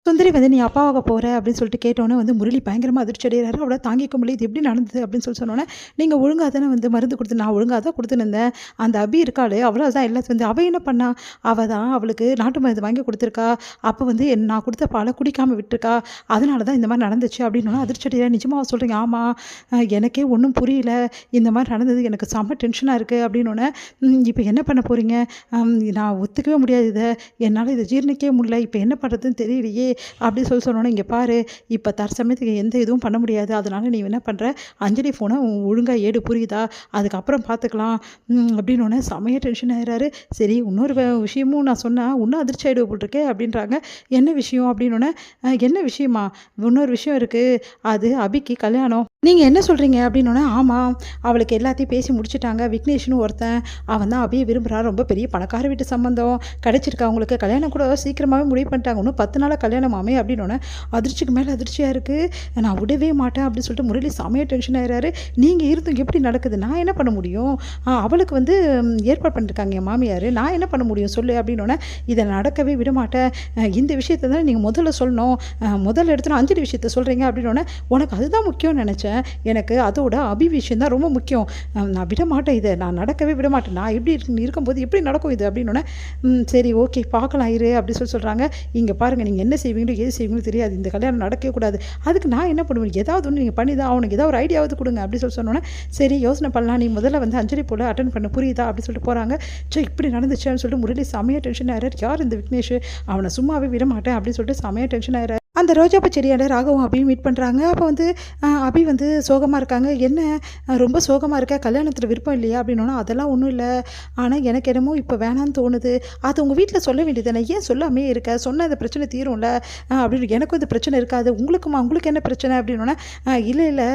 சுந்தரி வந்து நீ அப்பாவாக போகிற அப்படின்னு சொல்லிட்டு கேட்டோன்னே வந்து முரளி பயங்கரமாக அதிர்ச்சி அடைகிறாரு. அவளை தாங்கிக்க முடியல. இது எப்படி நடந்தது அப்படின்னு சொல்லி சொன்னோன்னே, நீங்கள் ஒழுங்காக தானே வந்து மருந்து கொடுத்து நான் ஒழுங்காக தான் கொடுத்துருந்தேன். அந்த அபி இருக்காளே அவ்வளோ தான் எல்லாத்தையும் வந்து அவள் என்ன பண்ணா, அவள் தான் அவளுக்கு நாட்டு மருந்து வாங்கி கொடுத்துருக்கா. அப்போ வந்து நான் கொடுத்த பாலை குடிக்காமல் விட்டுருக்கா. அதனால தான் இந்த மாதிரி நடந்துச்சு அப்படின்னோன்னா அதிர்ச்சி அடைகிறேன். நிஜமாக சொல்கிறீங்க? ஆமாம், எனக்கே ஒன்றும் புரியல. இந்த மாதிரி நடந்தது எனக்கு செம்ம டென்ஷனாக இருக்குது அப்படின்னோன்னே, இப்போ என்ன பண்ண போகிறீங்க? நான் ஒத்துக்கவே முடியாது இதை. என்னால் இதை ஜீரணிக்கவே முடியல. இப்போ என்ன பண்ணுறதுன்னு தெரியலையே அப்படி சொன்னோன்னே, இங்கே பாரு, இப்போ தற்சமயத்துக்கு எந்த இதுவும் பண்ண முடியாது. அதனால் நீ என்ன பண்ணுற, அஞ்சலி ஃபோனை ஒழுங்காக ஏடு, புரியுதா? அதுக்கப்புறம் பார்த்துக்கலாம் அப்படின்னோடனே செமையாக டென்ஷன் ஆகிறாரு. சரி, இன்னொரு விஷயமும் நான் சொன்னேன், இன்னும் அதிர்ச்சி ஆகிடுவ போட்டிருக்கே அப்படின்றாங்க. என்ன விஷயம் அப்படின்னோடனே, என்ன விஷயமா? இன்னொரு விஷயம் இருக்குது, அது அபிக்கு கல்யாணம். நீங்கள் என்ன சொல்கிறீங்க அப்படின்னோடனே, ஆமாம், அவளுக்கு எல்லாத்தையும் பேசி முடிச்சுட்டாங்க. விக்னேஷ்னு ஒருத்தன், அவன் தான் அபியை விரும்புகிறான். ரொம்ப பெரிய பணக்கார வீட்டு சம்பந்தம் கிடச்சிருக்கா அவங்களுக்கு. கல்யாணம் கூட சீக்கிரமாகவே முடிவு பண்ணிட்டாங்க. இன்னும் 10 நாளாக கல்யாணமாமே அப்படின்னோடனே அதிர்ச்சிக்கு மேலே அதிர்ச்சியாக இருக்குது. நான் விடவே மாட்டேன் அப்படின்னு சொல்லிட்டு முரளி செமையாக டென்ஷன் ஆகிறாரு. நீங்கள் இருந்தும் எப்படி நடக்குது? நான் என்ன பண்ண முடியும்? அவளுக்கு வந்து ஏற்பாடு பண்ணியிருக்காங்க என் மாமியார். நான் என்ன பண்ண முடியும் சொல்லு அப்படின்னோடனே, இதை நடக்கவே விட மாட்டேன். இந்த விஷயத்தை தான் நீங்கள் முதல்ல சொல்லணும். முதல்ல எடுத்து அஞ்சலி விஷயத்த சொல்கிறீங்க அப்படின்னோடனே, உனக்கு அதுதான் முக்கியம்னு நினச்சேன். எனக்கு அதோட அபி விஷயம் தான் ரொம்ப முக்கியம். நான் விட மாட்டேன், இதை நான் நடக்கவே விட மாட்டேன். நான் எப்படி இருக்கும்போது எப்படி நடக்கும் இது அப்படின்னோடனே, சரி ஓகே பார்க்கலாம் இரு அப்படி சொல்கிறாங்க. இங்கே பாருங்கள், நீங்கள் என்ன செய்வீங்களோ ஏது செய்வீங்களோ தெரியாது. இந்த கல்யாணம் நடக்கவே கூடாது. அதுக்கு நான் என்ன பண்ணுவேன்? ஏதாவது ஒன்று நீங்கள் பண்ணி தான் அவனுக்கு ஏதாவது ஒரு ஐடியாவது கொடுங்க அப்படி சொன்னோன்னே, சரி யோசனை பண்ணலாம். நீ முதல்ல வந்து அஞ்சலி போல் அட்டன் பண்ண, புரியுதா அப்படி சொல்லிட்டு போகிறாங்க. இப்படி நடந்துச்சுன்னு சொல்லிட்டு முரளி செமையாக டென்ஷன் ஆகிறார். யார் இந்த விக்னேஷ்? அவனை சும்மாவே விட மாட்டேன் அப்படின்னு சொல்லிட்டு செமையாக டென்ஷன் ஆகிறார். அந்த ரோஜாப்பூ செடியாண்ட ராகவும் அபியும் மீட் பண்ணுறாங்க. அப்போ வந்து அபி வந்து சோகமாக இருக்காங்க. என்ன ரொம்ப சோகமாக இருக்க, கல்யாணத்தில் விருப்பம் இல்லையா அப்படின்னோன்னா, அதெல்லாம் ஒன்றும் இல்லை. ஆனால் எனக்கு என்னமோ இப்போ வேணான்னு தோணுது. அது உங்கள் வீட்டில் சொல்ல வேண்டியது தானே, ஏன் சொல்லாமே இருக்க? சொன்னால் இந்த பிரச்சனை தீரும்ல அப்படின்னு. எனக்கும் இந்த பிரச்சனை இருக்காது, உங்களுக்கு என்ன பிரச்சனை அப்படின்னோன்னா, இல்லை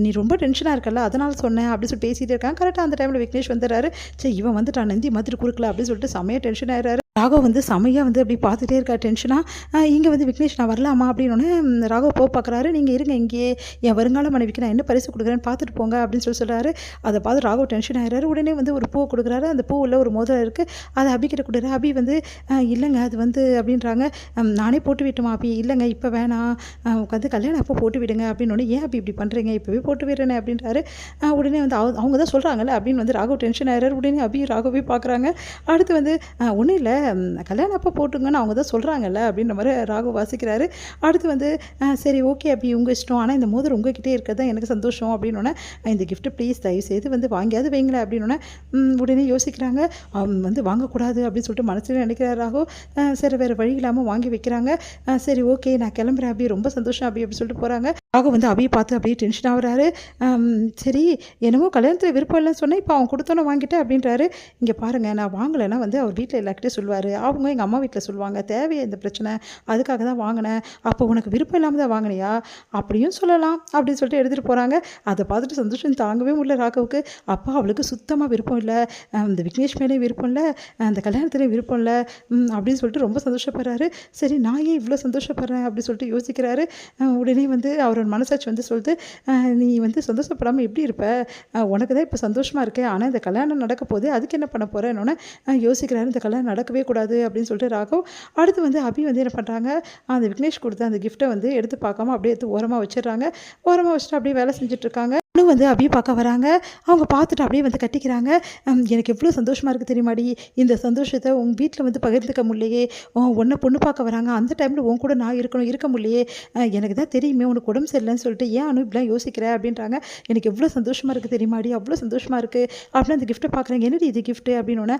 நீ ரொம்ப டென்ஷனாக இருக்கல, அதனால் சொன்னேன் அப்படின்னு சொல்லிட்டு பேசிகிட்டே இருக்காங்க. கரெக்டாக அந்த டைமில் விக்னேஷ் வந்துடுறாரு. சரி, இவன் வந்துட்டான், நந்தி மாதிரி குறுக்கல அப்படின்னு சொல்லிட்டு செமையாக டென்ஷன் ஆகிறாரு. ராகவ் வந்து செமையாக வந்து அப்படி பார்த்துட்டே இருக்கா டென்ஷனாக. இங்கே வந்து விக்னேஷ் நான் வரலாமா அப்படின்னோடனே ராகவ் பார்க்குறாரு. நீங்கள் இருங்க இங்கேயே, என் வருங்கால மனைவிக்கு நான் என்ன பரிசு கொடுக்குறேன்னு பார்த்துட்டு போங்க அப்படின்னு சொல்கிறாரு. அதை பார்த்து ராகவ் டென்ஷன் ஆகிறாரு. உடனே வந்து ஒரு பூ கொடுக்குறாரு. அந்த பூவில் ஒரு மோதிரம் இருக்குது, அதை அபிக்கிட்ட கொடுக்குறாரு. அபி வந்து இல்லைங்க அது வந்து அப்படின்றாங்க. நானே போட்டு விட்டுமா அபி? இல்லைங்க இப்போ வேணாம், வந்து கல்யாணம் அப்போ போட்டு விடுங்க அப்படின்னோடனே, ஏன் அபி இப்படி பண்ணுறீங்க? இப்போவே போட்டு விடுறேனே அப்படின்றாரு. உடனே வந்து அவங்க தான் சொல்கிறாங்கல்ல அப்படின்னு வந்து ராகவ் டென்ஷன் ஆகிறாரு. உடனே அபி ராகவே பார்க்குறாங்க. அடுத்து வந்து ஒன்றும் இல்லை, கல்யாணம் அப்போ போட்டுங்கன்னு அவங்க தான் சொல்கிறாங்கல்ல அப்படின்ற மாதிரி ராகு வாசிக்கிறாரு. அடுத்து வந்து சரி ஓகே அப்படி உங்கள் இஷ்டம், ஆனால் இந்த மோதிரம் உங்ககிட்டே இருக்கிறது தான் எனக்கு சந்தோஷம் அப்படின்னோடனே, இந்த கிஃப்ட்டு ப்ளீஸ் தயவுசெய்து வந்து வாங்கியாவது வைங்களேன் அப்படின்னோடனே, உடனே யோசிக்கிறாங்க. வந்து வாங்கக்கூடாது அப்படின்னு சொல்லிட்டு மனசில் நினைக்கிறார் ராகு. சரி வேறு வழி இல்லாமல் வாங்கி வைக்கிறாங்க. சரி ஓகே நான் கிளம்புறேன் அபி, ரொம்ப சந்தோஷம் அபி அப்படி சொல்லிட்டு போகிறாங்க. ராகு வந்து அபியை பார்த்து அப்படியே டென்ஷன் ஆகுறாரு. சரி என்னமோ கல்யாணத்தில் விருப்பம் இல்லைன்னு சொன்னேன், இப்போ அவன் கொடுத்தோன்னே வாங்கிட்டேன் அப்படின்றாரு. இங்கே பாருங்கள், நான் வாங்கலைன்னா வந்து அவர் வீட்டில் எல்லாருக்கிட்டே சொல்லுவார், அவங்க எங்கள் அம்மா வீட்டில் சொல்லுவாங்க, தேவையா இந்த பிரச்சனை, அதுக்காக தான் வாங்கினேன். அப்போ உனக்கு விருப்பம் இல்லாமல் தான் வாங்கினியா அப்படியும் சொல்லலாம் அப்படின்னு சொல்லிட்டு எடுத்துகிட்டு போகிறாங்க. அதை பார்த்துட்டு சந்தோஷம் தாங்கவே முடியல ராகவுக்கு. அப்பா அவளுக்கு சுத்தமாக விருப்பம் இல்லை, இந்த விக்னேஷ் மேலே விருப்பம் இல்லை, அந்த கல்யாணத்துலேயும் விருப்பம் இல்லை அப்படின்னு சொல்லிட்டு ரொம்ப சந்தோஷப்படுறாரு. சரி நான் ஏன் இவ்வளோ சந்தோஷப்படுறேன் அப்படின்னு சொல்லிட்டு யோசிக்கிறாரு. உடனே வந்து அவரோட மனசாட்சி வந்து சொல்லுது, நீ வந்து சந்தோஷப்படாமல் எப்படி இருப்ப? உனக்கு தான் இப்போ சந்தோஷமாக இருக்கே, ஆனால் இந்த கல்யாணம் நடக்க போது அதுக்கு என்ன பண்ண போகிறேன்னு யோசிக்கிறாரு. இந்த கல்யாணம் நடக்கவே கூடாது அப்படின்னு சொல்லிட்டு ராகவ். அடுத்து வந்து அபி வந்து என்ன பண்ணுறாங்க, அந்த விக்னேஷ் கொடுத்த அந்த கிஃப்ட்டை வந்து எடுத்து பார்க்காம அப்படியே எடுத்து ஓரமாக வச்சிடுறாங்க. ஓரமாக வச்சுட்டு அப்படியே வேலை செஞ்சுட்ருக்காங்க. வந்து அபியை பார்க்க வராங்க. அவங்க பார்த்துட்டு அப்படியே வந்து கட்டிக்கிறாங்க. எனக்கு எவ்வளோ சந்தோஷமாக இருக்குது தெரியுமாடி, இந்த சந்தோஷத்தை உங்கள் வீட்டில் வந்து பகிர்ந்துக்க முடியலையே, உன்னை பொண்ணு பார்க்க வராங்க, அந்த டைமில் உன் கூட நான் இருக்க முடியலையே, எனக்கு தான் தெரியுமே உனக்கு உடம்பு சரியில்லைன்னு சொல்லிட்டு, ஏன் அனு இப்படிலாம் யோசிக்கிற அப்படின்றாங்க. எனக்கு எவ்வளோ சந்தோஷமாக இருக்குது தெரியுமாடி, அவ்வளோ சந்தோஷமாக இருக்குது அப்படின்னு அந்த கிஃப்ட்டை பார்க்குறேங்க. என்னடி இது கிஃப்ட்டு அப்படின்னோடனே,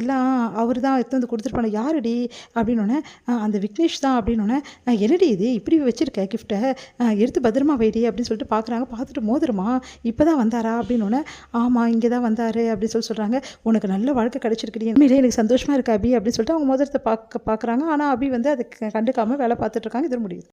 எல்லாம் அவர் தான் எடுத்து வந்து கொடுத்துருப்பாங்க. யாருடி அப்படின்னோடனே, அந்த விக்னேஷ் தான் அப்படின்னோடனே, என்னடி இது இப்படி வச்சுருக்க கிஃப்ட்டை, எடுத்து பத்திரமா வைடி அப்படின்னு சொல்லிட்டு பார்க்குறாங்க. பார்த்துட்டு மோதிரமா இப்போ தான் வந்தாரா அப்படின்னோடனே, ஆமாம் இங்கே தான் வந்தார் அப்படின்னு சொல்கிறாங்க. உனக்கு நல்ல வாழ்க்கை கிடச்சிருக்குடி, உண்மையிலே எனக்கு சந்தோஷமாக இருக்குது அபி அப்படின்னு சொல்லிட்டு அவங்க மோதிரத்தை பார்க்குறாங்க. ஆனால் அபி வந்து அதை கண்டுக்காமல் வேலை பார்த்துட்ருக்காங்க. இது முடியுது.